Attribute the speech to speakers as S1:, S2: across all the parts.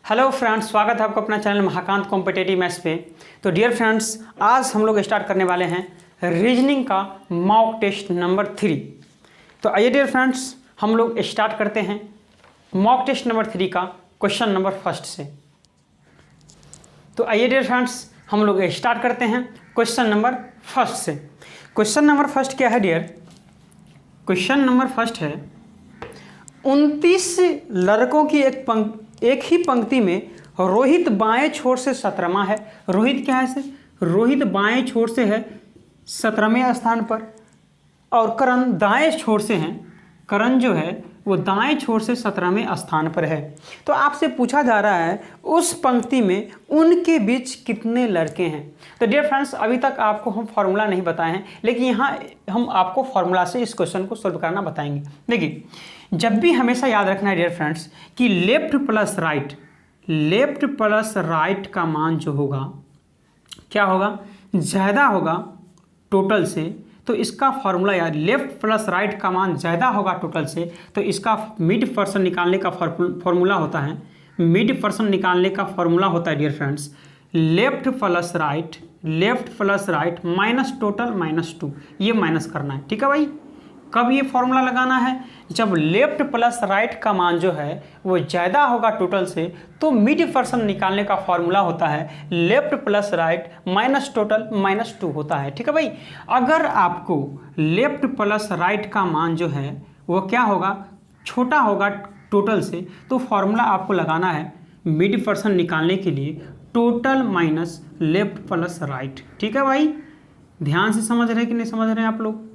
S1: Hello friends, स्वागत है आपको अपना चैनल महाकांत कॉम्पिटेटिव मैथ्स पे। तो डियर फ्रेंड्स, आज हम लोग स्टार्ट करने वाले हैं रीजनिंग का मॉक टेस्ट नंबर 3। तो आइए डियर फ्रेंड्स, हम लोग स्टार्ट करते हैं मॉक टेस्ट नंबर 3 का क्वेश्चन नंबर फर्स्ट से। तो आइए डियर फ्रेंड्स, हम लोग स्टार्ट करते हैं क्वेश्चन नंबर फर्स्ट से। क्वेश्चन नंबर फर्स्ट क्या है डियर? क्वेश्चन नंबर फर्स्ट है 29 लड़कों की एक ही पंक्ति में रोहित बाएं छोर से 17वां है। रोहित क्या है से? रोहित बाएं छोर से है 17वें स्थान पर और करण दाएं छोर से हैं। करण जो है वो दाएं छोर से 17वें स्थान पर है। तो आपसे पूछा जा रहा है उस पंक्ति में उनके बीच कितने लड़के हैं। तो डियर फ्रेंड्स, अभी तक आपको हम फॉर्मूला नहीं बताए हैं, लेकिन यहाँ हम आपको फॉर्मूला से इस क्वेश्चन को सॉल्व करना बताएंगे। देखिए, जब भी हमेशा याद रखना है डियर फ्रेंड्स कि लेफ्ट प्लस राइट का मान जो होगा क्या होगा? ज़्यादा होगा टोटल से। तो इसका फॉर्मूला यार, लेफ्ट प्लस राइट का मान ज़्यादा होगा टोटल से, तो इसका मिड पर्सन निकालने का फॉर्मूला होता है। मिड पर्सन निकालने का फॉर्मूला होता है dear friends, left plus right minus total minus 2। ये माइनस करना है, ठीक है भाई। कब ये फॉर्मूला लगाना है? जब लेफ्ट प्लस राइट का मान जो है वो ज़्यादा होगा टोटल से, तो मिड पर्सन निकालने का फॉर्मूला होता है left plus right minus total minus 2 होता है, ठीक है भाई। अगर आपको लेफ्ट प्लस राइट का मान जो है वो क्या होगा, छोटा होगा टोटल से, तो फॉर्मूला आपको लगाना है मिड पर्सन निकालने के लिए total minus left plus right, ठीक है भाई। ध्यान से समझ रहे हैं कि नहीं समझ रहे हैं आप लोग?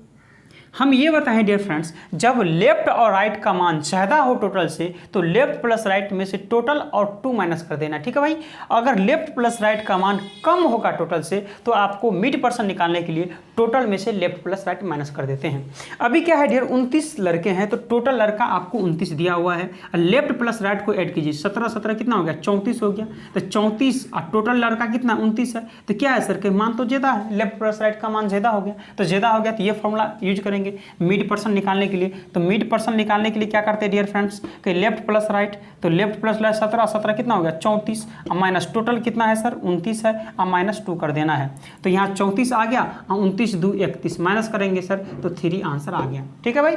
S1: हम ये बताएं डियर फ्रेंड्स, जब लेफ्ट और राइट का मान ज़्यादा हो टोटल से, तो लेफ्ट प्लस राइट में से टोटल और 2 माइनस कर देना, ठीक है भाई। अगर लेफ्ट प्लस राइट का मान कम होगा टोटल से, तो आपको मिड पर्सन निकालने के लिए टोटल में से लेफ्ट प्लस राइट माइनस कर देते हैं। अभी क्या है डियर, 29 लड़के हैं, तो टोटल लड़का आपको 29 दिया हुआ है। लेफ्ट प्लस राइट को ऐड कीजिए, 17 कितना हो गया? 34 हो गया। तो 34 और टोटल लड़का कितना? 29 है। तो क्या है सर के मान तो ज़्यादा है, लेफ्ट प्लस राइट का मान ज़्यादा हो गया। तो ज़्यादा हो गया तो ये फॉर्मूला यूज करेंगे मिड पर्सन निकालने के लिए। तो मिड पर्सन निकालने के लिए क्या करते हैं डियर फ्रेंड्स कि लेफ्ट प्लस राइट, तो लेफ्ट प्लस राइट 17 कितना हो गया? 34 और माइनस टोटल कितना है सर? 29 है और माइनस 2 कर देना है। तो यहाँ 34 आ गया और 29 2 31 माइनस करेंगे सर, तो 3 आंसर आ गया, ठीक है भाई।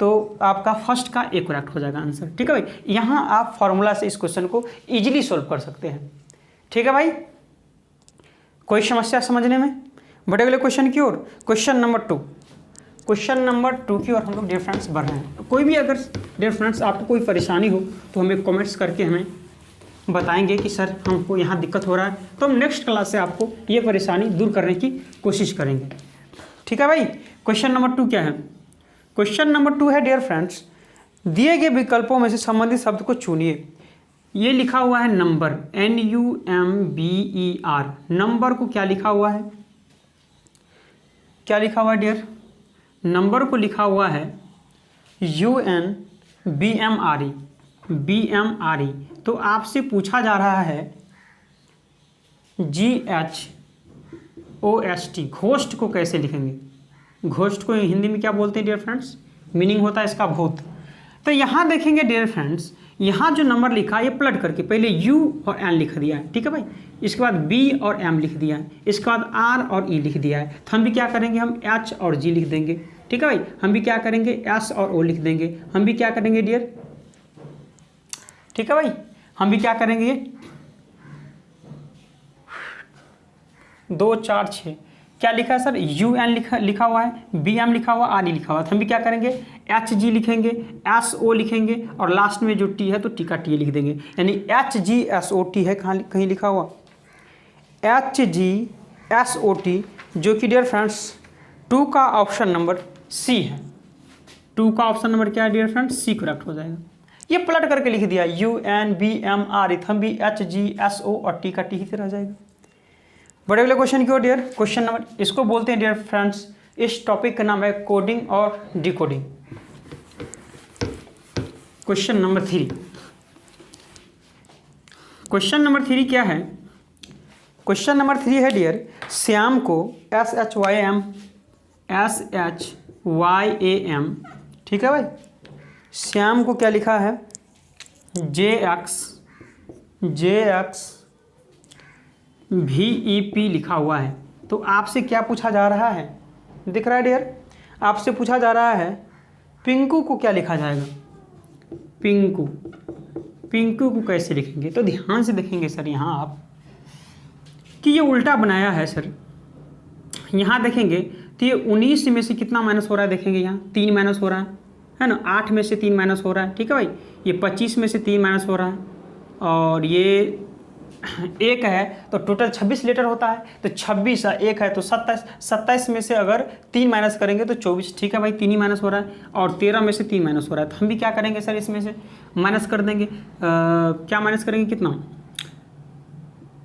S1: तो आपका फर्स्ट का एक करेक्ट हो जाएगा आंसर, ठीक है भाई। यहाँ आप फॉर्मूला से इस क्वेश्चन को इजीली सोल्व कर सकते हैं, ठीक है भाई। कोई समस्या समझने में? बढ़े अगले क्वेश्चन की ओर, क्वेश्चन नंबर 2 की ओर हम लोग डियर फ्रेंड्स बढ़ रहे हैं। कोई भी अगर डियर फ्रेंड्स आपको कोई परेशानी हो तो हमें कमेंट्स करके हमें बताएंगे कि सर हमको यहाँ दिक्कत हो रहा है, तो हम नेक्स्ट क्लास से आपको ये परेशानी दूर करने की कोशिश करेंगे, ठीक है भाई। क्वेश्चन नंबर 2 क्या है? क्वेश्चन नंबर 2 है डियर फ्रेंड्स, दिए गए विकल्पों में से संबंधित शब्द को चुनिए। ये लिखा हुआ है नंबर, NUMBER। नंबर को क्या लिखा हुआ है? क्या लिखा हुआ है डियर? नंबर को लिखा हुआ है BMRE। तो आपसे पूछा जा रहा है GHOST, घोस्ट को कैसे लिखेंगे? घोस्ट को हिंदी में क्या बोलते हैं डियर फ्रेंड्स? मीनिंग होता है इसका भूत। तो यहाँ देखेंगे डियर फ्रेंड्स, यहाँ जो नंबर लिखा है ये पलट करके पहले U और N लिख दिया है, ठीक है भाई। इसके बाद B और M लिख दिया है, इसके बाद R और E लिख दिया है। तो हम भी क्या करेंगे, हम H और G लिख देंगे, ठीक है भाई। हम भी क्या करेंगे, S और O लिख देंगे। हम भी क्या करेंगे डियर, ठीक है भाई, हम भी क्या करेंगे, 2 4 6 क्या लिखा है सर? UN लिखा हुआ है, BM लिखा हुआ, RE लिखा हुआ है। तो हम भी क्या करेंगे, HG लिखेंगे, SO लिखेंगे और लास्ट में जो T है तो T का T लिख देंगे। यानी HGSOT है, कहीं लिखा हुआ HGSOT, जो कि डियर फ्रेंड्स 2 का ऑप्शन नंबर C है। 2 का ऑप्शन नंबर क्या है डियर फ्रेंड्स? C करेक्ट हो जाएगा। ये पलट करके लिख दिया UNBMRE, हम भी HGSO और T का T ही रह जाएगा। बड़े अगले क्वेश्चन की ओर डियर, क्वेश्चन नंबर, इसको बोलते हैं डियर फ्रेंड्स, इस टॉपिक का नाम है कोडिंग और decoding. Question number 3, question number 3 क्या है? क्वेश्चन नंबर 3 है डियर, श्याम को SHYAM, ठीक है भाई। श्याम को क्या लिखा है? JX JXVEP लिखा हुआ है। तो आपसे क्या पूछा जा रहा है, दिख रहा है डियर, आपसे पूछा जा रहा है पिंकू को क्या लिखा जाएगा, पिंकू को कैसे लिखेंगे। तो ध्यान से देखेंगे सर यहाँ आप कि ये उल्टा बनाया है सर। यहाँ देखेंगे तो ये 19 में से कितना माइनस हो रहा है, देखेंगे यहाँ 3 माइनस हो रहा है ना, 8 में से 3 माइनस हो रहा है, ठीक है भाई। ये 25 में से 3 माइनस हो रहा है और ये 1 है तो टोटल 26 लीटर होता है। तो 26 1 है तो 27 में से अगर 3 माइनस करेंगे तो 24, ठीक है भाई, 3 ही माइनस हो रहा है। और 13 में से 3 माइनस हो रहा है तो हम भी क्या करेंगे सर, इसमें से माइनस कर देंगे। क्या माइनस करेंगे, कितना,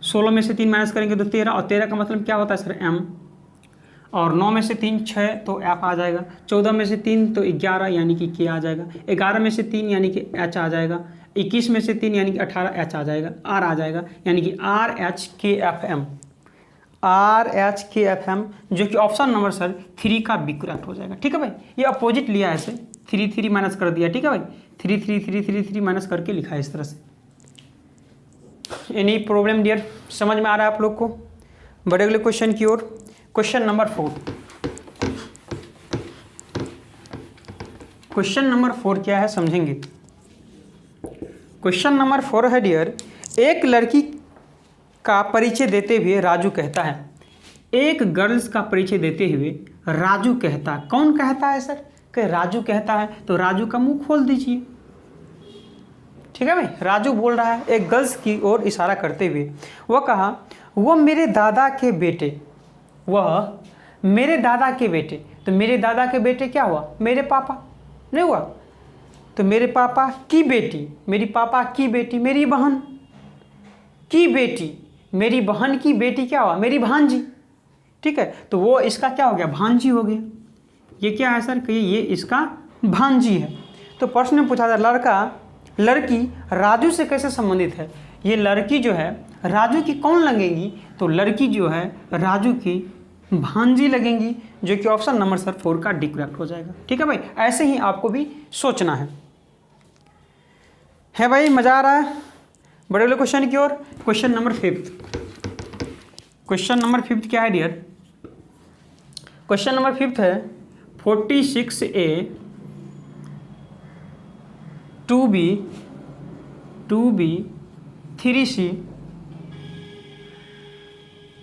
S1: 16 में से 3 माइनस करेंगे तो 13, और 13 का मतलब क्या होता है सर, M। और 9 में से 3 6 तो F आ जाएगा। 14 में से 3 तो 11 यानी कि K आ जाएगा। 11 में से 3 यानी कि H आ जाएगा। 21 में से 3 यानी कि 18 H आ जाएगा, R आ जाएगा, यानी कि RHKFM, RHKFM, जो कि ऑप्शन नंबर सर 3 का बी करेक्ट हो जाएगा, ठीक है भाई। ये अपोजिट लिया है ऐसे, 3 माइनस कर दिया, ठीक है भाई, 3 माइनस करके लिखा है इस तरह से। एनी प्रॉब्लम डियर, समझ में आ रहा है आप लोग को। बढ़े अगले क्वेश्चन की ओर। Question number 4। क्वेश्चन नंबर 4 क्या है समझेंगे। क्वेश्चन नंबर 4 है डियर, एक लड़की का परिचय देते हुए राजू कहता है, एक गर्ल्स का परिचय देते हुए राजू कहता, कौन कहता है सर, कि राजू कहता है। तो राजू का मुंह खोल दीजिए, ठीक है भाई। राजू बोल रहा है एक गर्ल्स की ओर इशारा करते हुए, वह कहा, वह मेरे दादा के बेटे, वह मेरे दादा के बेटे। तो मेरे दादा के बेटे क्या हुआ, मेरे पापा नहीं हुआ। तो मेरे पापा की बेटी, मेरी पापा की बेटी, मेरी बहन की बेटी, मेरी बहन की बेटी क्या हुआ, मेरी भांजी, ठीक है। तो वो इसका क्या हो गया, भांजी हो गया। ये क्या है सर, कि ये इसका भांजी है। तो प्रश्न में पूछा था लड़की राजू से कैसे संबंधित है। ये लड़की जो है राजू की कौन लगेगी, तो लड़की जो है राजू की भांजी लगेंगी, जो कि ऑप्शन नंबर सर 4 का डी करेक्ट हो जाएगा, ठीक है भाई। ऐसे ही आपको भी सोचना है भाई, मजा आ रहा है। बड़े वाले क्वेश्चन की ओर। Question number 5। क्वेश्चन नंबर 5 क्या है डियर, क्वेश्चन नंबर 5 है 46A 2B 3C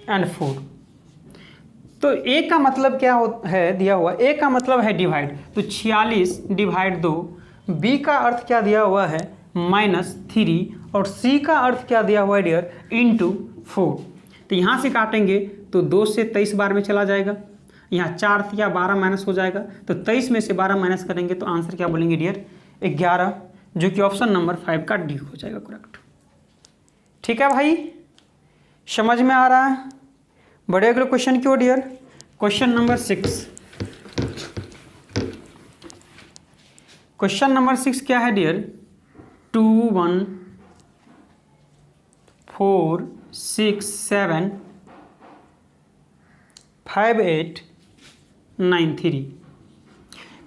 S1: एंड 4। तो ए का मतलब क्या है दिया हुआ, ए का मतलब है डिवाइड, तो 46 डिवाइड 2। बी का अर्थ क्या दिया हुआ है, -3, और सी का अर्थ क्या दिया हुआ है डियर, × 4। तो यहाँ से काटेंगे तो 2 से 23 बार में चला जाएगा, यहाँ 4 या 12 माइनस हो जाएगा। तो 23 में से 12 माइनस करेंगे तो आंसर क्या बोलेंगे डियर, 11, जो कि ऑप्शन नंबर 5 का डी हो जाएगा करेक्ट, ठीक है भाई। समझ में आ रहा है। बड़े अगले क्वेश्चन की ओर dear. Question number 6। Question number 6 क्या है डियर, 2 1 4 6 7 5 8 9 3।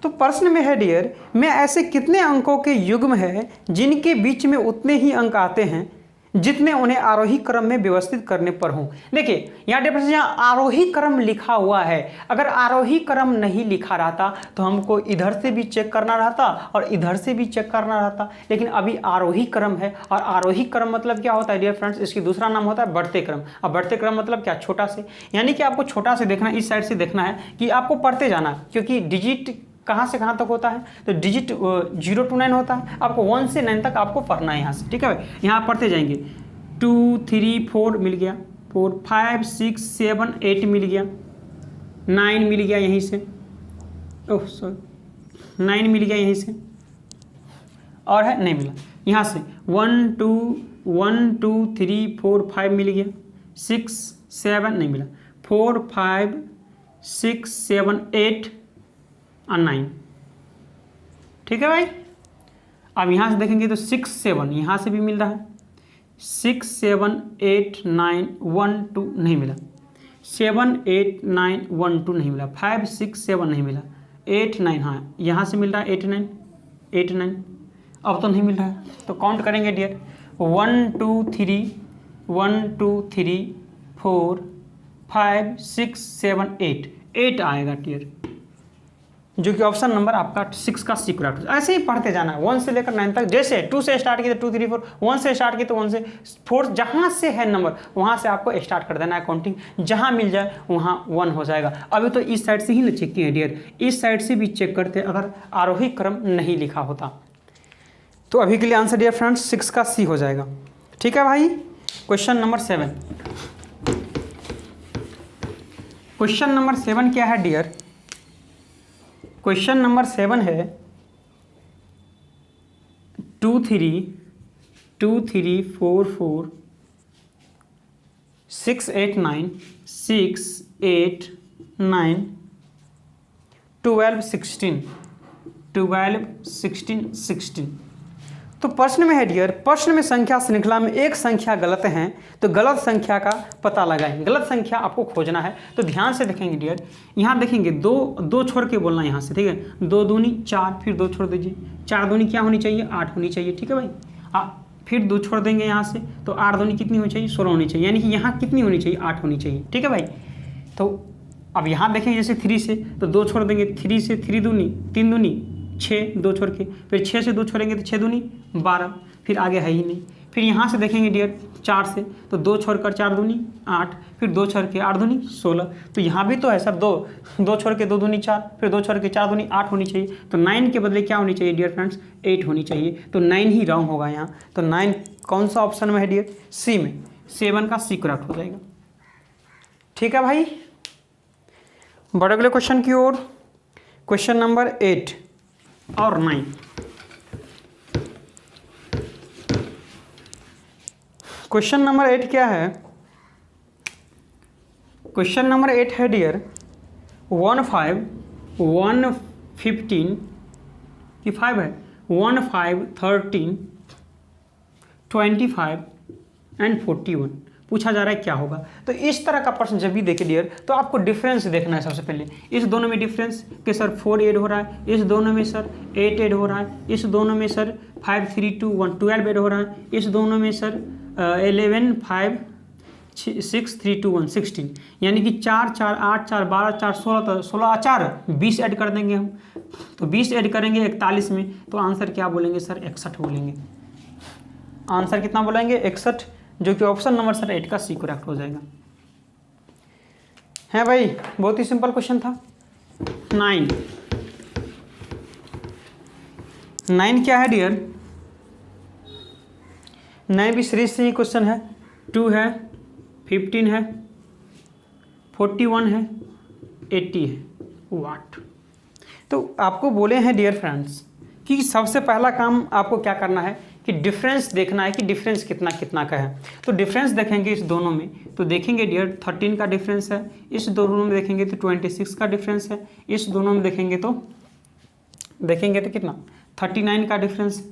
S1: तो प्रश्न में है डियर, में ऐसे कितने अंकों के युग्म है जिनके बीच में उतने ही अंक आते हैं जितने उन्हें आरोही क्रम में व्यवस्थित करने पर हों। देखिए यहाँ डिफरेंस, यहाँ आरोही क्रम लिखा हुआ है। अगर आरोही क्रम नहीं लिखा रहता तो हमको इधर से भी चेक करना रहता और इधर से भी चेक करना रहता, लेकिन अभी आरोही क्रम है। और आरोही क्रम मतलब क्या होता है डियर फ्रेंड्स, इसकी दूसरा नाम होता है बढ़ते क्रम। और बढ़ते क्रम मतलब क्या, छोटा से, यानी कि आपको छोटा से देखना, इस साइड से देखना है कि आपको पढ़ते जाना, क्योंकि डिजिट कहाँ से कहाँ तक होता है, तो डिजिट 0 to 9 होता है। आपको 1 से 9 तक आपको पढ़ना है यहाँ से, ठीक है भाई। यहाँ पढ़ते जाएंगे, 2 3 4 मिल गया, 4 5 6 7 8 मिल गया, 9 मिल गया यहीं से, ओह सॉरी 9 मिल गया यहीं से, और है नहीं मिला यहाँ से, 1 2 3 4 5 मिल गया, 6 7 नहीं मिला, 4 5 6 7 8 और 9, ठीक है भाई। अब यहाँ से देखेंगे तो 6 7 यहाँ से भी मिल रहा है, 6 7 8 9 1 2 नहीं मिला, 7 8 9 1 2 नहीं मिला, 5 6 7 नहीं मिला, 8 9 हाँ यहाँ से मिल रहा है 8 9 अब तो नहीं मिल रहा है। तो काउंट करेंगे डियर, 1 2 3 1 2 3 4 5 6 7 8 8 आएगा डियर, जो कि ऑप्शन नंबर आपका 6 का सी करेक्ट। ऐसे ही पढ़ते जाना है 1 से लेकर 9 तक। जैसे 2 से स्टार्ट किए तो 2 3 4, 1 से स्टार्ट किए तो 1 से 4, जहाँ से है नंबर वहाँ से आपको स्टार्ट कर देना है काउंटिंग, जहाँ मिल जाए वहाँ 1 हो जाएगा। अभी तो इस साइड से ही ना चेक किए डियर, इस साइड से भी चेक करते अगर आरोही क्रम नहीं लिखा होता। तो अभी के लिए आंसर डियर फ्रेंड्स 6 का सी हो जाएगा। ठीक है भाई। क्वेश्चन नंबर 7, क्वेश्चन नंबर 7 क्या है डियर? क्वेश्चन नंबर 7 है 2 3 2 3 4 4 6 8 9 6 8 9 12 16 12 16 16। तो प्रश्न में है डियर, प्रश्न में संख्या श्रृंखला में एक संख्या गलत है तो गलत संख्या का पता लगाएं। गलत संख्या आपको खोजना है तो ध्यान से देखेंगे डियर। यहाँ देखेंगे दो छोड़ के बोलना यहाँ से, ठीक है। 2 दूनी 4, फिर 2 छोड़ दीजिए, 4 दूनी क्या होनी चाहिए? 8 होनी चाहिए, ठीक है भाई। फिर 2 छोड़ देंगे यहाँ से तो 8 दूनी कितनी होनी चाहिए? 16 होनी चाहिए, यानी कि यहाँ कितनी होनी चाहिए? 8 होनी चाहिए, ठीक है भाई। तो अब यहाँ देखेंगे जैसे 3 से तो 2 छोड़ देंगे, 3 से 3 दूनी 3 दूनी 6, 2 छोड़ के, फिर 6 से 2 छोड़ेंगे तो 6 दूनी 12, फिर आगे है ही नहीं। फिर यहाँ से देखेंगे डियर 4 से तो 2 छोड़कर 4 दूनी 8, फिर 2 छोड़ के 8 दूनी 16। तो यहाँ भी तो है सर 2 छोड़ के 2 दूनी 4, फिर 2 छोड़ के 4 दूनी 8 होनी चाहिए। तो 9 के बदले क्या होनी चाहिए डियर फ्रेंड्स? 8 होनी चाहिए। तो 9 ही रॉन्ग होगा यहाँ। तो 9 कौन सा ऑप्शन में है डियर? सी में, 7 का सी करेक्ट हो जाएगा। ठीक है भाई। बढ़े अगले क्वेश्चन की ओर। क्वेश्चन नंबर 8 और 9। क्वेश्चन नंबर 8 क्या है? क्वेश्चन नंबर 8 है डियर 1 5 1 15 कि 5 है 1 5 13 25 एंड 41 पूछा जा रहा है क्या होगा। तो इस तरह का प्रश्न जब भी देखे डियर तो आपको डिफरेंस देखना है सबसे पहले। इस दोनों में डिफरेंस कि सर 4 ऐड हो रहा है, इस दोनों में सर 8 ऐड हो रहा है, इस दोनों में सर 5 3 2 1 12 ऐड हो रहा है, इस दोनों में सर 11 5 6 3 2 1 16, यानी कि 4 4 8 4 12 4 16 16 4 20 ऐड कर देंगे हम। तो 20 ऐड करेंगे 41 में, तो आंसर क्या बोलेंगे सर? 61 बोलेंगे। आंसर कितना बोलेंगे? 61, जो कि ऑप्शन नंबर सर 8 का सी करेक्ट हो जाएगा। है भाई, बहुत ही सिंपल क्वेश्चन था। 9 क्या है डियर? 9 भी सीरीज से ही क्वेश्चन है। 2 है, 15 है, 41 है, 80 है, वाट। तो आपको बोले हैं डियर फ्रेंड्स कि सबसे पहला काम आपको क्या करना है कि डिफरेंस देखना है कि डिफरेंस कितना कितना का है। तो डिफरेंस देखेंगे इस दोनों में तो देखेंगे डियर 13 का डिफरेंस है, इस दोनों में देखेंगे तो 26 का डिफरेंस है, इस दोनों में देखेंगे तो कितना 39 का डिफरेंस।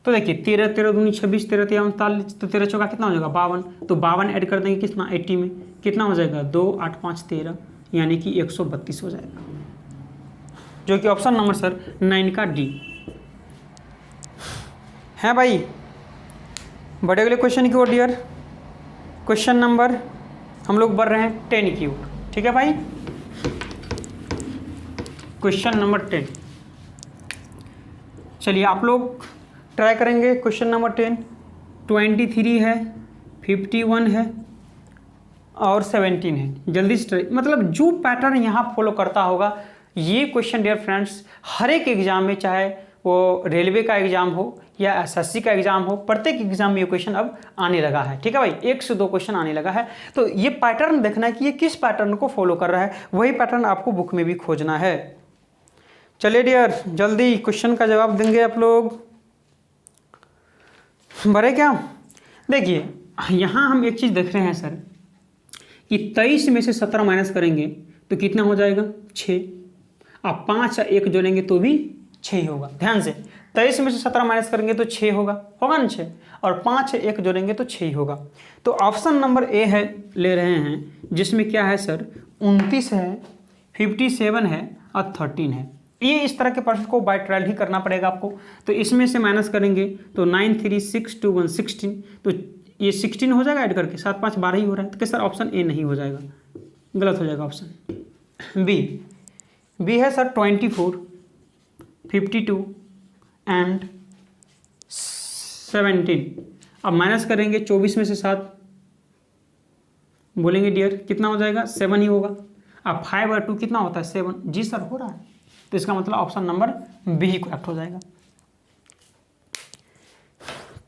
S1: तो देखिए 13 13 दूनी 26, 13 13 39, तो 13 चौका कितना हो जाएगा 52। तो 52 ऐड कर देंगे कितना 80 में, कितना हो जाएगा 2 8 5 13, यानी कि 132 हो जाएगा, जो कि ऑप्शन नंबर सर 9 का डी है भाई। बड़े अगले क्वेश्चन की ओर डियर। क्वेश्चन नंबर हम लोग बढ़ रहे हैं 10 की ओर। ठीक है भाई। क्वेश्चन नंबर 10, चलिए आप लोग ट्राई करेंगे। क्वेश्चन नंबर 10 23 है, 51 है और 17 है। जल्दी से ट्राई, मतलब जो पैटर्न यहाँ फॉलो करता होगा ये क्वेश्चन डियर फ्रेंड्स हर एक एग्जाम में, चाहे वो रेलवे का एग्जाम हो या एसएससी का एग्जाम हो, प्रत्येक एग्जाम में ये क्वेश्चन अब आने लगा है। ठीक है भाई, 1 से 2 क्वेश्चन आने लगा है। तो ये पैटर्न देखना है कि ये किस पैटर्न को फॉलो कर रहा है, वही पैटर्न आपको बुक में भी खोजना है। चलिए डियर जल्दी क्वेश्चन का जवाब देंगे आप लोग। बड़े क्या देखिए यहाँ हम एक चीज़ देख रहे हैं सर कि 23 में से 17 माइनस करेंगे तो कितना हो जाएगा 6। आप 5 या 1 जोड़ेंगे तो भी 6 ही होगा। ध्यान से 23 में से 17 माइनस करेंगे तो 6 होगा ना 6, और 5 या 1 जोड़ेंगे तो 6 ही होगा। तो ऑप्शन नंबर ए है ले रहे हैं, जिसमें क्या है सर 29 है, 57 है और 13 है। ये इस तरह के प्रश्न को बाय ट्रायल ही करना पड़ेगा आपको। तो इसमें से माइनस करेंगे तो 9 3 6 2 1 16, तो ये 16 हो जाएगा ऐड करके, 7 5 12 ही हो रहा है। तो क्या सर ऑप्शन ए नहीं हो जाएगा, गलत हो जाएगा ऑप्शन बी। बी है सर 24 52 एंड 17। अब माइनस करेंगे 24 में से 7, बोलेंगे डियर कितना हो जाएगा, 7 ही होगा। अब 5 और 2 कितना होता है, 7। जी सर हो रहा है, तो इसका मतलब ऑप्शन नंबर बी ही करेक्ट हो जाएगा।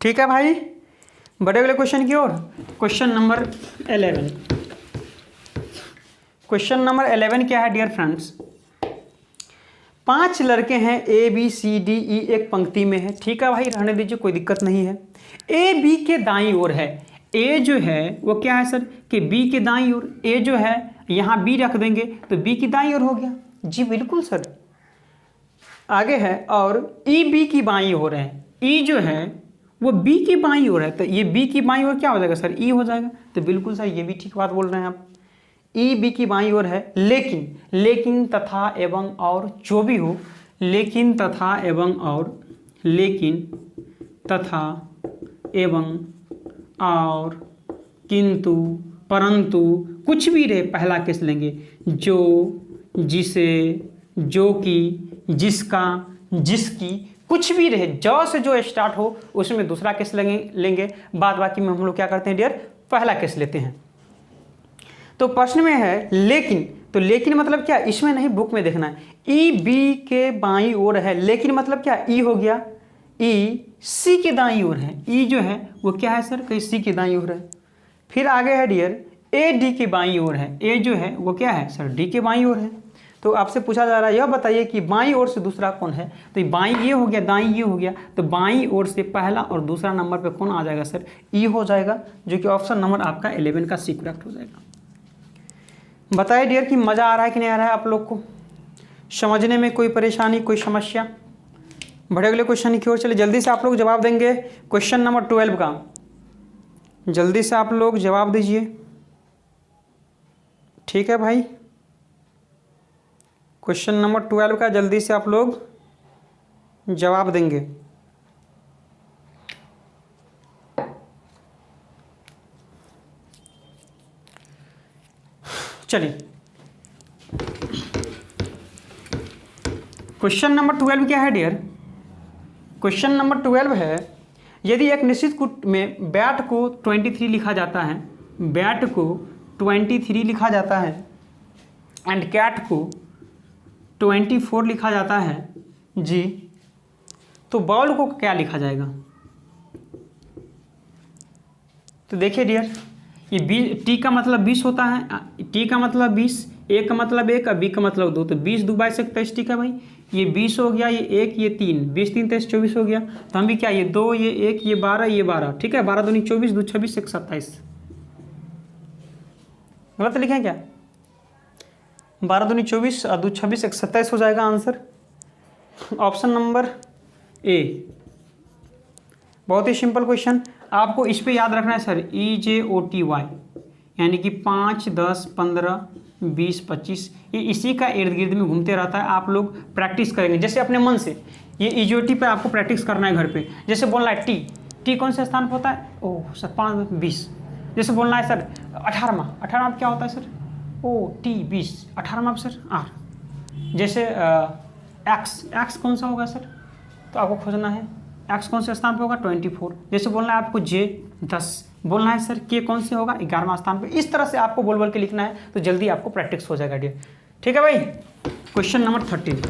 S1: ठीक है भाई, बढ़े अगले क्वेश्चन की ओर। Question number 11। क्वेश्चन नंबर 11 क्या है डियर फ्रेंड्स, 5 लड़के हैं A B C D E एक पंक्ति में है। ठीक है भाई, रहने दीजिए, कोई दिक्कत नहीं है। ए बी के दाईं ओर है, ए जो है वो क्या है सर कि बी के दाईं ओर, ए जो है यहाँ बी रख देंगे तो बी की दाईं ओर हो गया। जी बिल्कुल सर। आगे है और ई बी की बाईं ओर है, ई जो है वो बी की बाईं ओर है, तो ये बी की बाईं ओर क्या हो जाएगा सर, ई हो जाएगा। तो बिल्कुल सर ये भी ठीक बात बोल रहे हैं आप, ई बी की बाईं ओर है। लेकिन तथा एवं और जो भी हो, लेकिन तथा एवं और, लेकिन तथा एवं और, किंतु, परंतु, कुछ भी रहे पहला केस लेंगे, जो, जिसे, जो कि, जिसका, जिसकी, कुछ भी रहे, जो से जो स्टार्ट हो उसमें दूसरा केस लेंगे। बाद बाकी में हम लोग क्या करते हैं डियर, पहला केस लेते हैं। तो प्रश्न में है लेकिन, तो लेकिन मतलब क्या, इसमें नहीं बुक में देखना है। ई बी के बाईं ओर है, लेकिन मतलब क्या, ई हो गया, ई सी के दाईं ओर है। ई जो है वो क्या है सर, कहीं सी के दाईं ओर है। फिर आगे है डियर ए डी के बाईं ओर है, ए जो है वो क्या है सर, डी के बाईं ओर है। तो आपसे पूछा जा रहा है यह बताइए कि बाईं ओर से दूसरा कौन है, तो बाईं ये हो गया, दाईं ये हो गया, तो बाईं ओर से पहला और दूसरा नंबर पे कौन आ जाएगा सर, ई हो जाएगा, जो कि ऑप्शन नंबर आपका 11 का सी करेक्ट हो जाएगा। बताइए डियर कि मज़ा आ रहा है कि नहीं आ रहा है आप लोग को, समझने में कोई परेशानी, कोई समस्या। बढ़े अगले क्वेश्चन की ओर चले, जल्दी से आप लोग जवाब देंगे क्वेश्चन नंबर 12 का, जल्दी से आप लोग जवाब दीजिए। ठीक है भाई, क्वेश्चन नंबर 12 का जल्दी से आप लोग जवाब देंगे। चलिए, क्वेश्चन नंबर 12 क्या है डियर, क्वेश्चन नंबर 12 है, यदि एक निश्चित कूट में बैट को 23 लिखा जाता है, बैट को 23 लिखा जाता है एंड कैट को 24 लिखा जाता है जी, तो बॉल को क्या लिखा जाएगा। तो देखिए डियर, ये टी का मतलब 20 होता है, टी का मतलब 20, ए का मतलब 1 और बी का मतलब 2, तो 20 2 बाई 27 टी का भाई, ये 20 हो गया, ये 1 ये 3, 20 3 23 24 हो गया। तो हम भी क्या, ये 2 ये 1 ये 12 ये 12, ठीक है, 12 दूनी 24 2 26 1 27, गलत लिखे क्या, 12 दूनी 24 और 2 26 1 27 हो जाएगा आंसर, ऑप्शन नंबर ए। बहुत ही सिंपल क्वेश्चन, आपको इस पे याद रखना है सर, EJOTY, यानी कि 5 10 15 20 25, ये इसी का इर्द गिर्द में घूमते रहता है। आप लोग प्रैक्टिस करेंगे जैसे अपने मन से, ये EJOT पे आपको प्रैक्टिस करना है घर पे। जैसे बोलना है टी कौन से स्थान पर होता है, ओह सर 5 20। जैसे बोलना है सर 18वां क्या होता है सर, ओ टी 20, 18वां सर आर। जैसे एक्स कौन सा होगा सर, तो आपको खोजना है एक्स कौन से स्थान पे होगा, 24। जैसे बोलना है आपको जे 10, बोलना है सर के कौन से होगा, 11वां स्थान पे। इस तरह से आपको बोल बोल के लिखना है, तो जल्दी आपको प्रैक्टिस हो जाएगा डियर। ठीक है भाई, क्वेश्चन नंबर 13।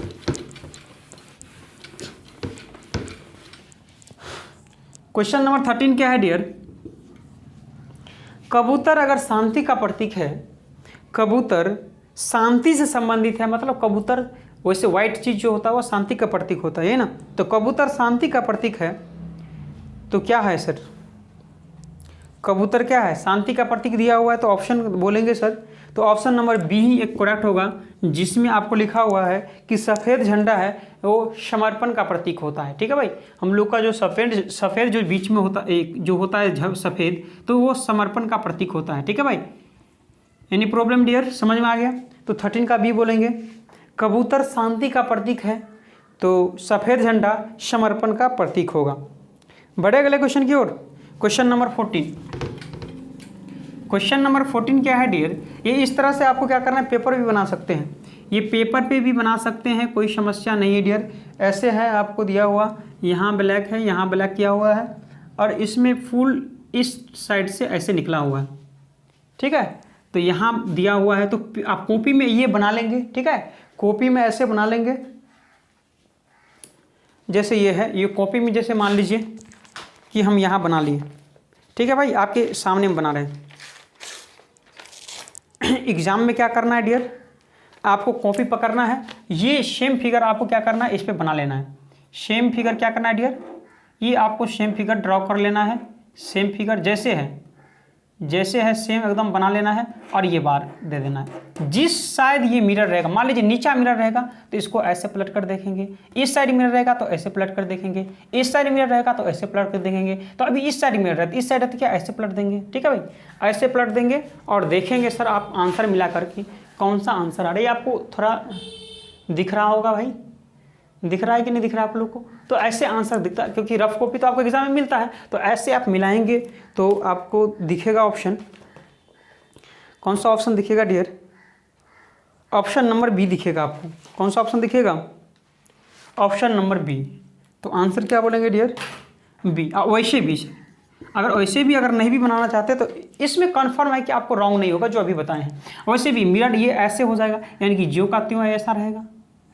S1: क्वेश्चन नंबर 13 क्या है डियर, कबूतर अगर शांति का प्रतीक है, कबूतर शांति से संबंधित है, मतलब कबूतर वैसे वाइट चीज़ जो होता है वो शांति का प्रतीक होता है ना, तो कबूतर शांति का प्रतीक है, तो क्या है सर, कबूतर क्या है, शांति का प्रतीक दिया हुआ है, तो ऑप्शन बोलेंगे सर, तो ऑप्शन नंबर बी ही एक करेक्ट होगा, जिसमें आपको लिखा हुआ है कि सफ़ेद झंडा है वो समर्पण का प्रतीक होता है। ठीक है भाई, हम लोग का जो सफ़ेद जो बीच में होता एक जो होता है सफ़ेद, तो वो समर्पण का प्रतीक होता है। ठीक है भाई, एनी प्रॉब्लम डियर, समझ में आ गया। तो 13 का बी बोलेंगे, कबूतर शांति का प्रतीक है, तो सफ़ेद झंडा समर्पण का प्रतीक होगा। बढ़े अगले क्वेश्चन की ओर। Question number 14। क्वेश्चन नंबर 14 क्या है डियर, ये इस तरह से आपको क्या करना है, पेपर भी बना सकते हैं, ये पेपर पे भी बना सकते हैं, कोई समस्या नहीं है डियर। ऐसे है आपको दिया हुआ, यहाँ ब्लैक है, यहाँ ब्लैक किया हुआ है, और इसमें फुल इस साइड से ऐसे निकला हुआ है, ठीक है। तो यहाँ दिया हुआ है, तो आप कॉपी में ये बना लेंगे, ठीक है, कॉपी में ऐसे बना लेंगे जैसे ये है, ये कॉपी में जैसे मान लीजिए कि हम यहाँ बना लिए, ठीक है भाई, आपके सामने में बना रहे हैं। एग्जाम में क्या करना है डियर, आपको कॉपी पकड़ना है, ये सेम फिगर आपको क्या करना है, इस पे बना लेना है। सेम फिगर क्या करना है डियर, ये आपको सेम फिगर ड्रॉ कर लेना है, सेम फिगर जैसे है सेम एकदम बना लेना है, और ये बार दे देना है। जिस साइड ये मिरर रहेगा, मान लीजिए नीचा मिरर रहेगा तो इसको ऐसे पलट कर देखेंगे, इस साइड मिरर रहेगा तो ऐसे पलट कर देखेंगे, इस साइड मिरर रहेगा तो ऐसे पलट कर देखेंगे। तो अभी इस साइड मिरर रहता है, इस साइड रहता क्या, ऐसे पलट देंगे, ठीक है भाई, ऐसे पलट देंगे और देखेंगे सर आप आंसर मिला करके कौन सा आंसर आ रहा है। आपको थोड़ा दिख रहा होगा भाई, दिख रहा है कि नहीं दिख रहा है आप लोग को, तो ऐसे आंसर दिखता है, क्योंकि रफ कॉपी तो आपको एग्जाम में मिलता है, तो ऐसे आप मिलाएंगे तो आपको दिखेगा ऑप्शन। कौन सा ऑप्शन दिखेगा डियर, ऑप्शन नंबर बी दिखेगा आपको। कौन सा ऑप्शन दिखेगा, ऑप्शन नंबर बी। तो आंसर क्या बोलेंगे डियर, बी। वैसे भी अगर वैसे भी अगर नहीं भी बनाना चाहते तो इसमें कन्फर्म है कि आपको रॉन्ग नहीं होगा जो अभी बताए हैं। वैसे भी मिरर ये ऐसे हो जाएगा, यानी कि जो का त्यों ऐसा रहेगा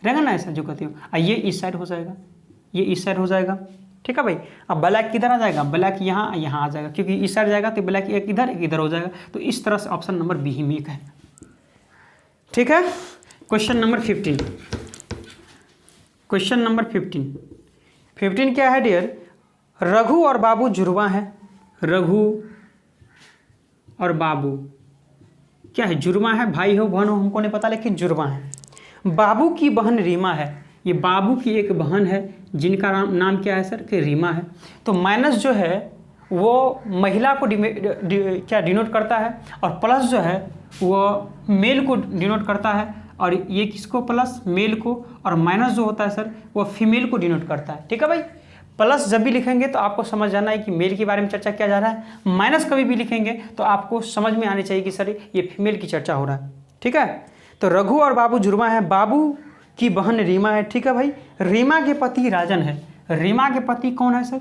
S1: ना, ऐसा जो का त्यों, ये इस साइड हो जाएगा, ये इस साइड हो जाएगा, ठीक है भाई। अब ब्लैक किधर आ जाएगा, ब्लैक यहाँ आ जाएगा, क्योंकि इस साइड जाएगा तो ब्लैक एक इधर हो जाएगा। तो इस तरह से ऑप्शन नंबर बी ही मेक है, ठीक है। Question number 15। क्वेश्चन नंबर 15 क्या है डियर, रघु और बाबू जुड़वा है। रघु और बाबू क्या है, जुड़वा है, भाई हो बहन हो हमको नहीं पता, लेकिन जुड़वा है। बाबू की बहन रीमा है, ये बाबू की एक बहन है जिनका नाम क्या है सर, कि रीमा है। तो माइनस जो है वो महिला को क्या डिनोट करता है, और प्लस जो है वो मेल को डिनोट करता है, और ये किसको, प्लस मेल को, और माइनस जो होता है सर वो फीमेल को डिनोट करता है, ठीक है भाई। प्लस जब भी लिखेंगे तो आपको समझ जाना है कि मेल के बारे में चर्चा किया जा रहा है, माइनस कभी भी लिखेंगे तो आपको समझ में आनी चाहिए कि सर ये फीमेल की चर्चा हो रहा है, ठीक है। तो रघु और बाबू जुड़वा है, बाबू की बहन रीमा है, ठीक है भाई। रीमा के पति राजन है। रीमा के पति कौन है सर,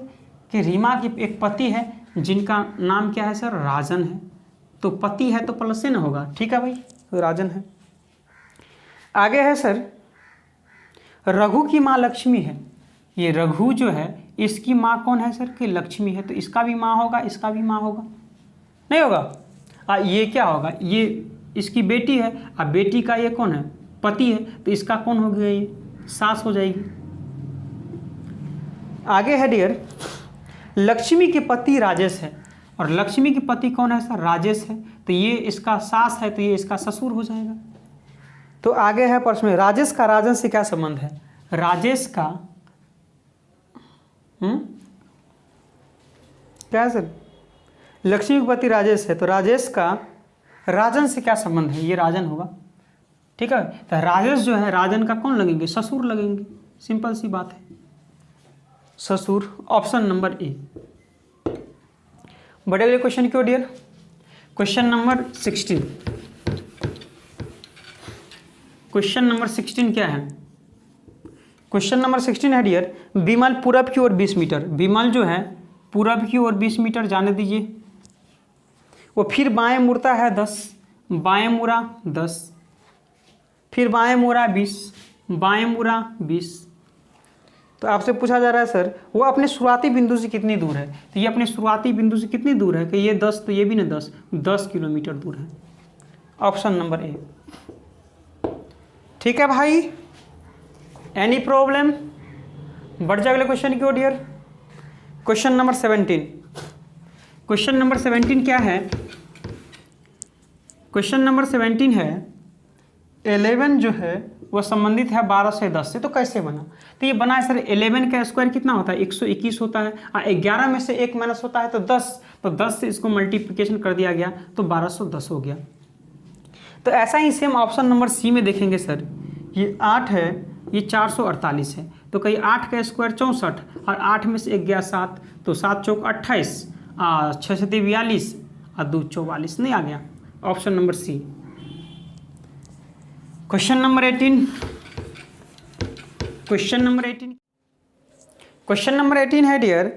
S1: कि रीमा के एक पति है जिनका नाम क्या है सर, राजन है। तो पति है तो प्लस से ना होगा, ठीक है भाई, राजन है। आगे है सर, रघु की माँ लक्ष्मी है। ये रघु जो है इसकी माँ कौन है सर, कि लक्ष्मी है। तो इसका भी माँ होगा, इसका भी माँ होगा, नहीं होगा। ये क्या होगा, ये इसकी बेटी है, अब बेटी का ये कौन है, पति है, तो इसका कौन हो गया, ये सास हो जाएगी। आगे है डियर, लक्ष्मी के पति राजेश है, और लक्ष्मी के पति कौन है सर, राजेश है। तो ये इसका सास है, तो ये इसका ससुर हो जाएगा। तो आगे है प्रश्न में, राजेश का राजन से क्या संबंध है। राजेश का क्या है सर, लक्ष्मी के पति राजेश है, तो राजेश का राजन से क्या संबंध है, ये राजन होगा, ठीक है। तो राजेश जो है राजन का कौन लगेंगे, ससुर लगेंगे, सिंपल सी बात है, ससुर। Option number A. बढ़े अगले क्वेश्चन क्यों dear, question number 16। Question number 16 क्या है, क्वेश्चन नंबर 16 है डियर, विमल पूरब की ओर 20 मीटर। विमल जो है पूरब की ओर 20 मीटर जाने दीजिए, वो फिर बाएं मुड़ता है 10, बाएं मुड़ा 10, फिर बाएं मुड़ा 20, बाएं मुड़ा 20। तो आपसे पूछा जा रहा है सर वो अपने शुरुआती बिंदु से कितनी दूर है। तो ये अपने शुरुआती बिंदु से कितनी दूर है, कि ये 10, तो ये भी ना 10 किलोमीटर दूर है। ऑप्शन नंबर ए, ठीक है भाई। एनी प्रॉब्लम, बढ़ जाए अगले क्वेश्चन की ओर dear. Question number 17। Question number 17 क्या है, क्वेश्चन नंबर 17 है 11 जो है वह संबंधित है 12 से 10 से। तो कैसे बना, तो ये बना है सर 11 का स्क्वायर कितना होता है, 121 होता है, और 11 में से 1 माइनस होता है तो 10, तो 10 से इसको मल्टीप्लिकेशन कर दिया गया तो 1210 हो गया। तो ऐसा ही सेम ऑप्शन नंबर सी में देखेंगे सर, ये 8 है, ये 448 है। तो कहीं 8 का स्क्वायर 64 और 8 में से 1 गया 7, तो 7 चौक 28, 6 से 42 और 2 44, नहीं आ गया। Option number C. Question number 18। Question number 18 है डियर,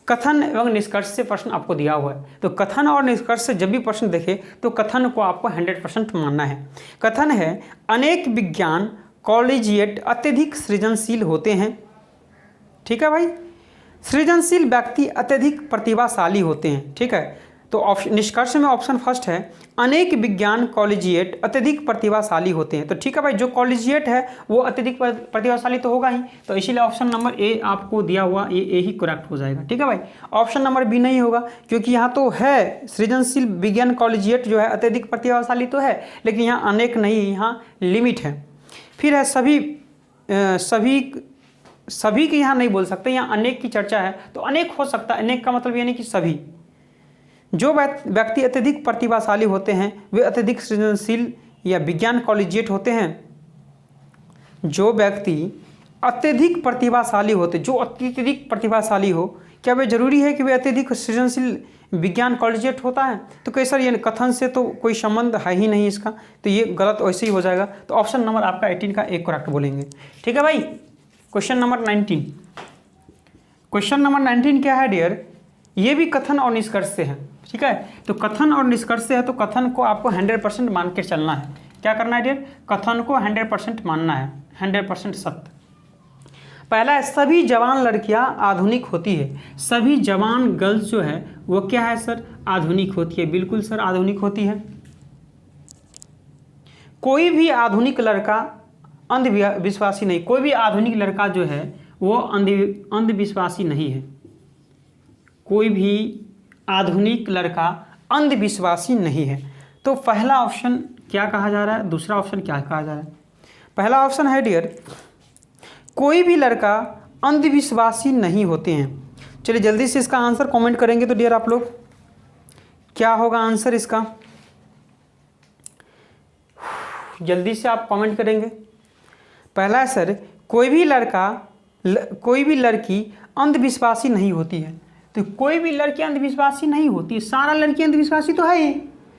S1: कथन एवं निष्कर्ष से प्रश्न आपको दिया हुआ है। तो कथन और निष्कर्ष से जब भी प्रश्न देखे तो कथन को आपको 100% मानना है। कथन है, अनेक विज्ञान कॉलेजिएट अत्यधिक सृजनशील होते हैं। ठीक है भाई, सृजनशील व्यक्ति अत्यधिक प्रतिभाशाली होते हैं। ठीक है, तो निष्कर्ष में ऑप्शन फर्स्ट है, अनेक विज्ञान कॉलेजिएट अत्यधिक प्रतिभाशाली होते हैं। तो ठीक है भाई, जो कॉलेजिएट है वो अत्यधिक प्रतिभाशाली तो होगा ही, तो इसीलिए ऑप्शन नंबर ए आपको दिया हुआ ये ए ही करेक्ट हो जाएगा। ठीक है भाई, ऑप्शन नंबर बी नहीं होगा, क्योंकि यहाँ तो है सृजनशील विज्ञान कॉलेजिएट जो है अत्यधिक प्रतिभाशाली तो है, लेकिन यहाँ अनेक नहीं, यहाँ लिमिट है। फिर है सभी के यहाँ नहीं बोल सकते, यहाँ अनेक की चर्चा है तो अनेक हो सकता है। अनेक का मतलब यानी कि सभी। जो व्यक्ति अत्यधिक प्रतिभाशाली होते हैं वे अत्यधिक सृजनशील या विज्ञान कॉलेजिएट होते हैं। जो व्यक्ति अत्यधिक प्रतिभाशाली होते, जो अत्यधिक प्रतिभाशाली हो, क्या वे जरूरी है कि वे अत्यधिक सृजनशील विज्ञान कॉलेजिएट होता है? तो कैसे सर, ये कथन से तो कोई संबंध है ही नहीं इसका, तो ये गलत वैसे ही हो जाएगा। तो ऑप्शन नंबर आपका 18 का एक करेक्ट बोलेंगे। ठीक है भाई। Question number 19। क्वेश्चन नंबर 19 क्या है डियर, ये भी कथन और निष्कर्ष से है। ठीक है, तो कथन और निष्कर्ष से है, तो कथन को आपको 100% मान के चलना है। क्या करना है डियर, कथन को 100% मानना है, 100% सत्य। पहला है, सभी जवान लड़कियां आधुनिक होती है। सभी जवान गर्ल्स जो है वो क्या है सर, आधुनिक होती है। बिल्कुल सर, आधुनिक होती है। कोई भी आधुनिक लड़का अंधविश्वासी नहीं, कोई भी आधुनिक लड़का जो है वो अंधविश्वासी नहीं है। कोई भी आधुनिक लड़का अंधविश्वासी नहीं है। तो पहला ऑप्शन क्या कहा जा रहा है, दूसरा ऑप्शन क्या कहा जा रहा है? पहला ऑप्शन है डियर, कोई भी लड़का अंधविश्वासी नहीं होते हैं। चलिए जल्दी से इसका आंसर कमेंट करेंगे तो डियर आप लोग, क्या होगा आंसर इसका? जल्दी से आप कमेंट करेंगे। पहला है सर, कोई भी लड़की अंधविश्वासी नहीं होती है। तो कोई भी लड़की अंधविश्वासी नहीं होती, सारा लड़की अंधविश्वासी तो है ही,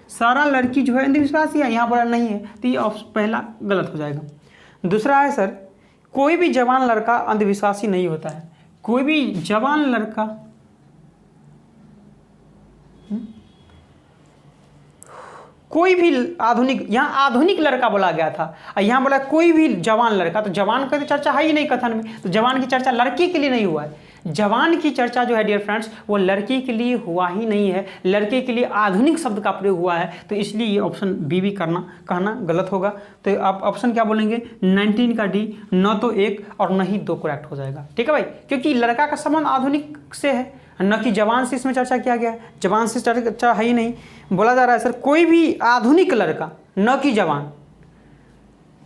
S1: सारा लड़की जो है अंधविश्वासी है, यहाँ पर नहीं है, तो ये पहला गलत हो जाएगा। दूसरा है सर, कोई भी जवान लड़का अंधविश्वासी नहीं होता है। कोई भी जवान लड़का, कोई भी आधुनिक, यहाँ आधुनिक लड़का बोला गया था, यहाँ बोला कोई भी जवान लड़का, तो जवान का तो चर्चा है ही नहीं कथन में, तो जवान की चर्चा लड़की के लिए नहीं हुआ है। जवान की चर्चा जो है डियर फ्रेंड्स वो लड़की के लिए हुआ ही नहीं है, लड़के के लिए आधुनिक शब्द का प्रयोग हुआ है, तो इसलिए ये ऑप्शन बी भी कहना गलत होगा। तो आप ऑप्शन क्या बोलेंगे, 19 का डी, न तो 1 और न ही 2 करेक्ट हो जाएगा। ठीक है भाई, क्योंकि लड़का का संबंध आधुनिक से है, न कि जवान से इसमें चर्चा किया गया है। जवान से चर्चा है ही नहीं, बोला जा रहा है सर कोई भी आधुनिक लड़का, न कि जवान।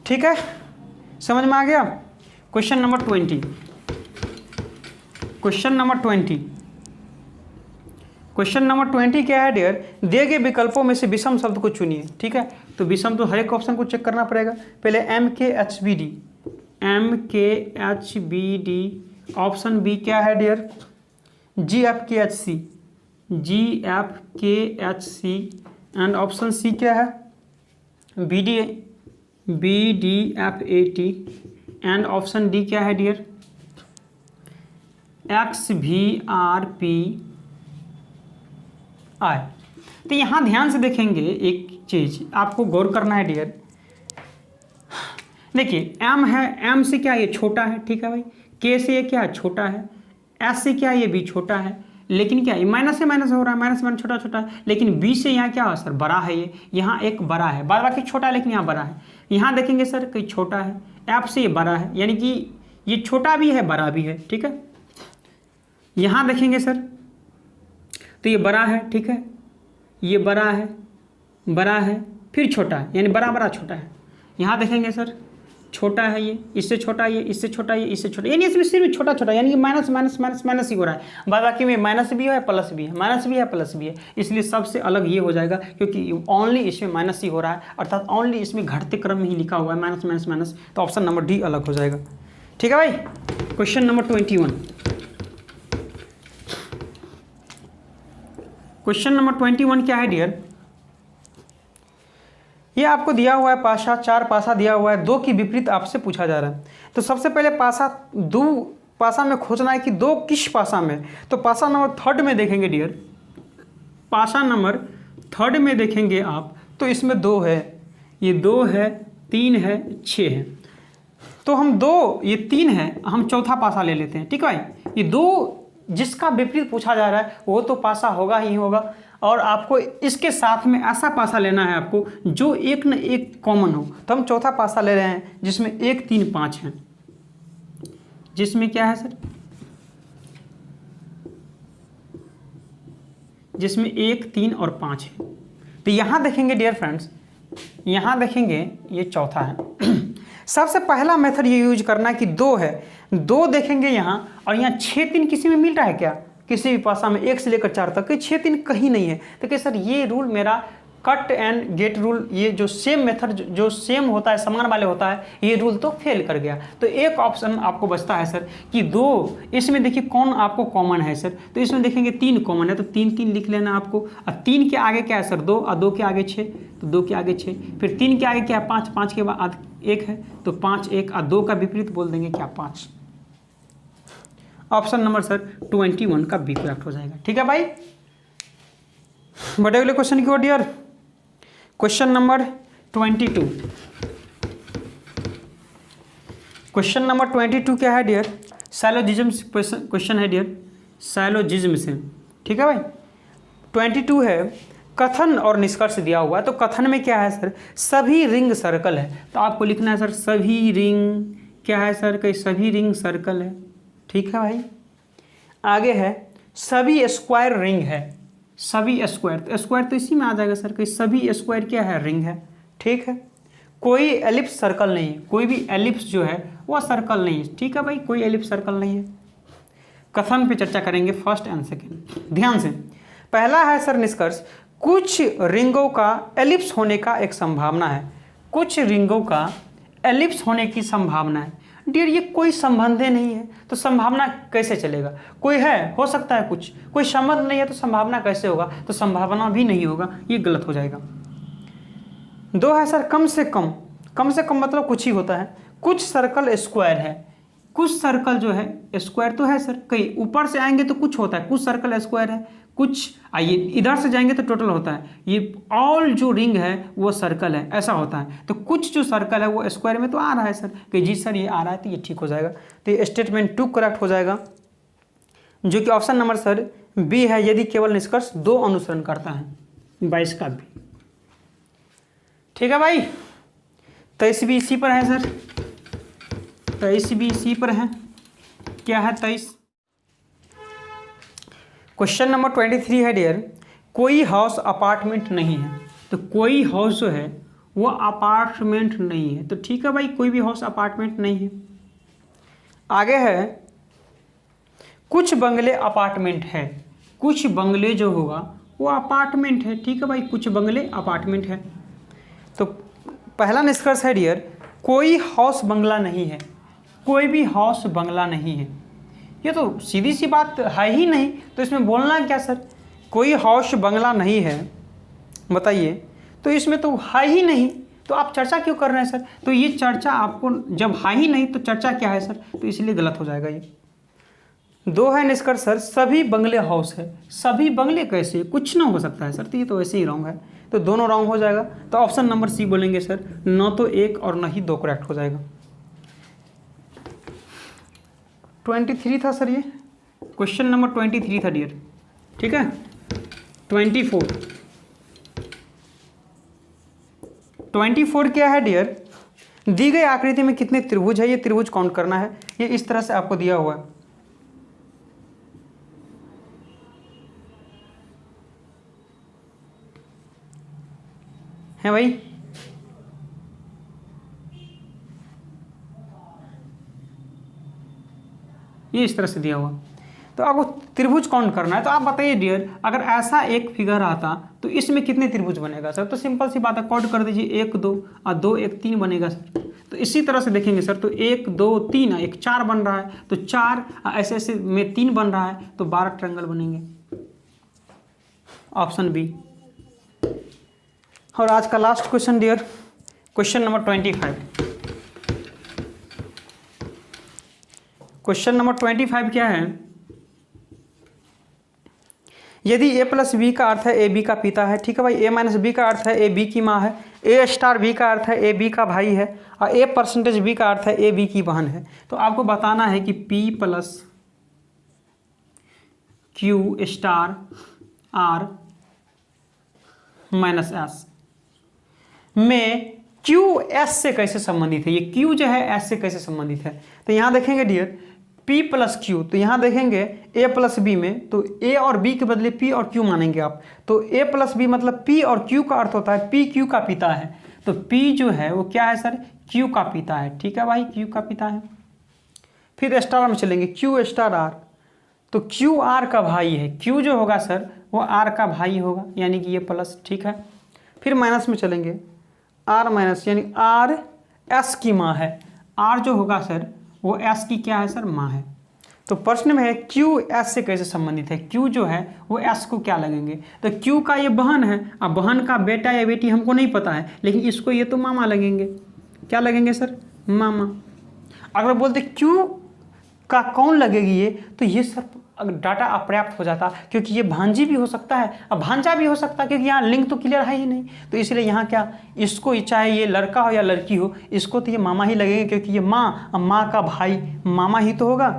S1: ठीक है, समझ में आ गया। Question number 20। Question number 20। Question number 20 क्या है डियर, दिए गए विकल्पों में से विषम शब्द को चुनिए। ठीक है, तो विषम तो हर एक ऑप्शन को चेक करना पड़ेगा। पहले MKHBD, ऑप्शन बी क्या है dear, GFKHC, and option C क्या है, BDFAT, एंड ऑप्शन डी क्या है डियर, XVRPI। तो यहाँ ध्यान से देखेंगे, एक चीज़ आपको गौर करना है डियर। देखिए M है, M से क्या ये छोटा है, ठीक है भाई, K से ये क्या है, छोटा है, S से क्या ये भी छोटा है, लेकिन क्या ये माइनस से माइनस हो रहा है, माइनस माइनस छोटा छोटा है, लेकिन B से यहाँ क्या है सर, बड़ा है, ये यहाँ एक बड़ा है, बाकी छोटा है लेकिन यहाँ बड़ा है। यहाँ देखेंगे सर कहीं छोटा है, F से ये बड़ा है, यानी कि ये छोटा भी है बड़ा भी है। ठीक है, यहाँ देखेंगे सर तो ये बड़ा है, ठीक है, ये बड़ा है फिर छोटा है, यानी बड़ा छोटा है। यहाँ देखेंगे सर छोटा है ये, इससे छोटा ये, इससे छोटा ये, इससे छोटा, यानी इसमें सिर्फ छोटा छोटा, यानी कि माइनस माइनस माइनस माइनस ही हो रहा है। बाकी में माइनस भी है, प्लस भी है, माइनस भी है, प्लस भी है, इसलिए सबसे अलग ये हो जाएगा, क्योंकि ओनली इसमें माइनस ही हो रहा है, अर्थात ओनली इसमें घटते क्रम में ही लिखा हुआ है, माइनस माइनस माइनस, तो ऑप्शन नंबर डी अलग हो जाएगा। ठीक है भाई। Question number 21। क्वेश्चन नंबर 21 क्या है डियर? ये आपको दिया हुआ है पासा, 4 पासा दिया हुआ है, 2 की विपरीत आपसे पूछा जा रहा है। तो सबसे पहले पासा 2 पासा में खोजना है कि 2 किस पासा में। तो पासा नंबर 3 में देखेंगे डियर, पासा नंबर 3 में देखेंगे आप, तो इसमें 2 है, ये 2 है, 3 है, 6 है। तो हम 2, ये 3 है, हम चौथा पासा ले लेते हैं। ठीक है भाई, ये 2 जिसका विपरीत पूछा जा रहा है वो तो पासा होगा ही होगा, और आपको इसके साथ में ऐसा पासा लेना है आपको जो एक न एक कॉमन हो। तो हम चौथा पासा ले रहे हैं जिसमें 1, 3, 5 है, जिसमें क्या है सर, जिसमें 1, 3 और 5 है। तो यहाँ देखेंगे डियर फ्रेंड्स, यहाँ देखेंगे ये चौथा है। सबसे पहला मेथड ये यूज करना है कि 2 है, 2 देखेंगे यहाँ, और यहाँ 6, 3 किसी में मिल रहा है क्या? किसी भी पासा में 1 से लेकर 4 तक 6, 3 कहीं नहीं है। तो क्या सर ये रूल मेरा कट एंड गेट रूल, ये जो सेम मेथड जो सेम होता है, समान वाले होता है, ये रूल तो फेल कर गया। तो एक ऑप्शन आपको बचता है सर कि 2, इसमें देखिए कौन आपको कॉमन है सर, तो इसमें देखेंगे 3 कॉमन है, तो 3 3 लिख लेना आपको। और 3 के आगे क्या है सर, 2, और 2 के आगे 6, तो 2 के आगे 6, फिर 3 के आगे क्या है 5, 5 के बाद 1 है, तो 5 1, और 2 का विपरीत बोल देंगे क्या 5। ऑप्शन नंबर सर 21 का बी करेक्ट हो जाएगा। ठीक है भाई। बढ़े अगले क्वेश्चन की ओर dear. Question number 22। Question number 22 क्या है डियर? साइलोजिज्म क्वेश्चन है डियर, साइलोजिज्म से। ठीक है भाई। 22 है, कथन और निष्कर्ष दिया हुआ है। तो कथन में क्या है सर, सभी रिंग सर्कल है, तो आपको लिखना है सर सभी रिंग क्या है सर, कई सभी रिंग सर्कल है। ठीक है भाई। आगे है सभी स्क्वायर रिंग है, सभी स्क्वायर, तो स्क्वायर तो इसी में आ जाएगा सर, कि सभी स्क्वायर क्या है, रिंग है। ठीक है। कोई एलिप्स सर्कल नहीं है, कोई भी एलिप्स जो है वह सर्कल नहीं है। ठीक है भाई, कोई एलिप्स सर्कल नहीं है। कथन पे चर्चा करेंगे फर्स्ट एंड सेकेंड, ध्यान से। पहला है सर निष्कर्ष, कुछ रिंगों का एलिप्स होने का एक संभावना है, कुछ रिंगों का एलिप्स होने की संभावना है। डियर ये कोई संबंध नहीं है, तो संभावना कैसे चलेगा? कोई है, हो सकता है कुछ, कोई संबंध नहीं है तो संभावना कैसे होगा? तो संभावना भी नहीं होगा, ये गलत हो जाएगा। 2 है सर कम से कम, कम से कम मतलब कुछ ही होता है, कुछ सर्कल स्क्वायर है, कुछ सर्कल जो है स्क्वायर तो है सर, कई ऊपर से आएंगे तो कुछ होता है, कुछ सर्कल स्क्वायर है, कुछ आइए इधर से जाएंगे तो टोटल होता है, ये ऑल जो रिंग है वो सर्कल है, ऐसा होता है। तो कुछ जो सर्कल है वो स्क्वायर में तो आ रहा है सर, कि जी सर ये आ रहा है, तो ये ठीक हो जाएगा। तो ये स्टेटमेंट 2 करेक्ट हो जाएगा, जो कि ऑप्शन नंबर सर बी है, यदि केवल निष्कर्ष 2 अनुसरण करता है, 22 का बी। ठीक है भाई। 23 भी इसी पर है सर, 23 भी इसी पर है, क्या है 23। क्वेश्चन नंबर 23 है डियर, कोई हाउस अपार्टमेंट नहीं है। तो कोई हाउस जो है वो अपार्टमेंट नहीं है, तो ठीक है भाई, कोई भी हाउस अपार्टमेंट नहीं है। आगे है कुछ बंगले अपार्टमेंट है, कुछ बंगले जो होगा वो अपार्टमेंट है। ठीक है भाई, कुछ बंगले अपार्टमेंट है। तो पहला निष्कर्ष है डियर, कोई हाउस बंगला नहीं है, कोई भी हाउस बंगला नहीं है। ये तो सीधी सी बात है ही नहीं, तो इसमें बोलना क्या सर, कोई हाउस बंगला नहीं है, बताइए। तो इसमें तो है ही नहीं, तो आप चर्चा क्यों कर रहे हैं सर? तो ये चर्चा आपको जब है ही नहीं तो चर्चा क्या है सर, तो इसलिए गलत हो जाएगा ये। 2 है निष्कर्ष सर, सभी बंगले हाउस है, सभी बंगले कैसे, कुछ ना हो सकता है सर, तो ये तो वैसे ही रॉन्ग है, तो दोनों रॉन्ग हो जाएगा। तो ऑप्शन नंबर सी बोलेंगे सर, न तो 1 और न ही 2 करेक्ट हो जाएगा। 23 था सर, ये क्वेश्चन नंबर 23 था डियर। ठीक है। 24 क्या है डियर, दी गई आकृति में कितने त्रिभुज है, ये त्रिभुज काउंट करना है। ये इस तरह से आपको दिया हुआ है भाई। ये इस तरह से दिया हुआ। तो आपको त्रिभुज काउंट करना है, तो आप बताइए डियर, अगर ऐसा एक फिगर आता तो इसमें कितने त्रिभुज बनेगा सर? तो सिंपल सी बात है, काउंट कर दीजिए, 1 2 और 2 1 3 बनेगा सर। तो इसी तरह से देखेंगे सर, तो 1 2 3 एक 4 बन रहा है, तो 4 ऐसे ऐसे में 3 बन रहा है, तो 12 ट्रायंगल बनेंगे, ऑप्शन बी। और आज का last question dear, question number 25। Question number 25 क्या है? यदि a प्लस बी का अर्थ है ए बी का पिता है, ठीक है भाई, a माइनस बी का अर्थ है ए बी की माँ है, a स्टार बी का अर्थ है ए बी का भाई है, और a परसेंटेज बी का अर्थ है ए बी की बहन है, तो आपको बताना है कि p plus Q star R minus S में क्यू एस से कैसे संबंधित है। ये क्यू जो है एस से कैसे संबंधित है? तो यहाँ देखेंगे डियर, P प्लस क्यू, तो यहाँ देखेंगे A प्लस बी में, तो A और B के बदले P और Q मानेंगे आप, तो A प्लस बी मतलब P और Q का अर्थ होता है P Q का पिता है, तो P जो है वो क्या है सर? Q का पिता है, ठीक है भाई, Q का पिता है। फिर स्टार में चलेंगे, Q स्टार R, तो Q R का भाई है, Q जो होगा सर वो R का भाई होगा, यानी कि ये प्लस, ठीक है। फिर माइनस में चलेंगे, R माइनस यानी R S की माँ है, R जो होगा सर वो S की क्या है सर? माँ है। तो प्रश्न में है Q S से कैसे संबंधित है? Q जो है वो S को क्या लगेंगे? तो Q का ये बहन है, अब बहन का बेटा या बेटी हमको नहीं पता है, लेकिन इसको ये तो मामा लगेंगे। क्या लगेंगे सर? मामा। अगर बोलते Q का कौन लगेगी ये, तो ये सर डाटा अपर्याप्त हो जाता, क्योंकि ये भांजी भी हो सकता है, अब भांजा भी हो सकता है, क्योंकि यहाँ लिंक तो क्लियर है ही नहीं, तो इसलिए यहाँ क्या, इसको चाहे ये लड़का हो या लड़की हो, इसको तो ये मामा ही लगेंगे, क्योंकि ये माँ, अब माँ का भाई मामा ही तो होगा।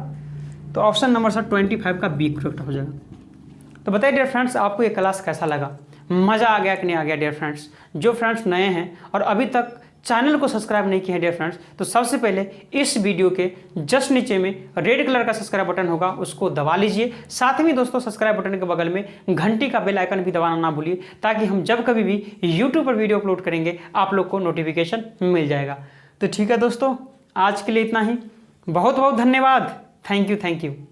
S1: तो ऑप्शन नंबर सर 25 का बी करेक्ट हो जाएगा। तो बताइए डियर फ्रेंड्स, आपको ये क्लास कैसा लगा? मज़ा आ गया कि नहीं आ गया डियर फ्रेंड्स? जो फ्रेंड्स नए हैं और अभी तक चैनल को सब्सक्राइब नहीं किए हैं डियर फ्रेंड्स, तो सबसे पहले इस वीडियो के जस्ट नीचे में रेड कलर का सब्सक्राइब बटन होगा, उसको दबा लीजिए। साथ में दोस्तों सब्सक्राइब बटन के बगल में घंटी का बेल आइकन भी दबाना ना भूलिए, ताकि हम जब कभी भी यूट्यूब पर वीडियो अपलोड करेंगे आप लोग को नोटिफिकेशन मिल जाएगा। तो ठीक है दोस्तों, आज के लिए इतना ही। बहुत बहुत धन्यवाद। Thank you.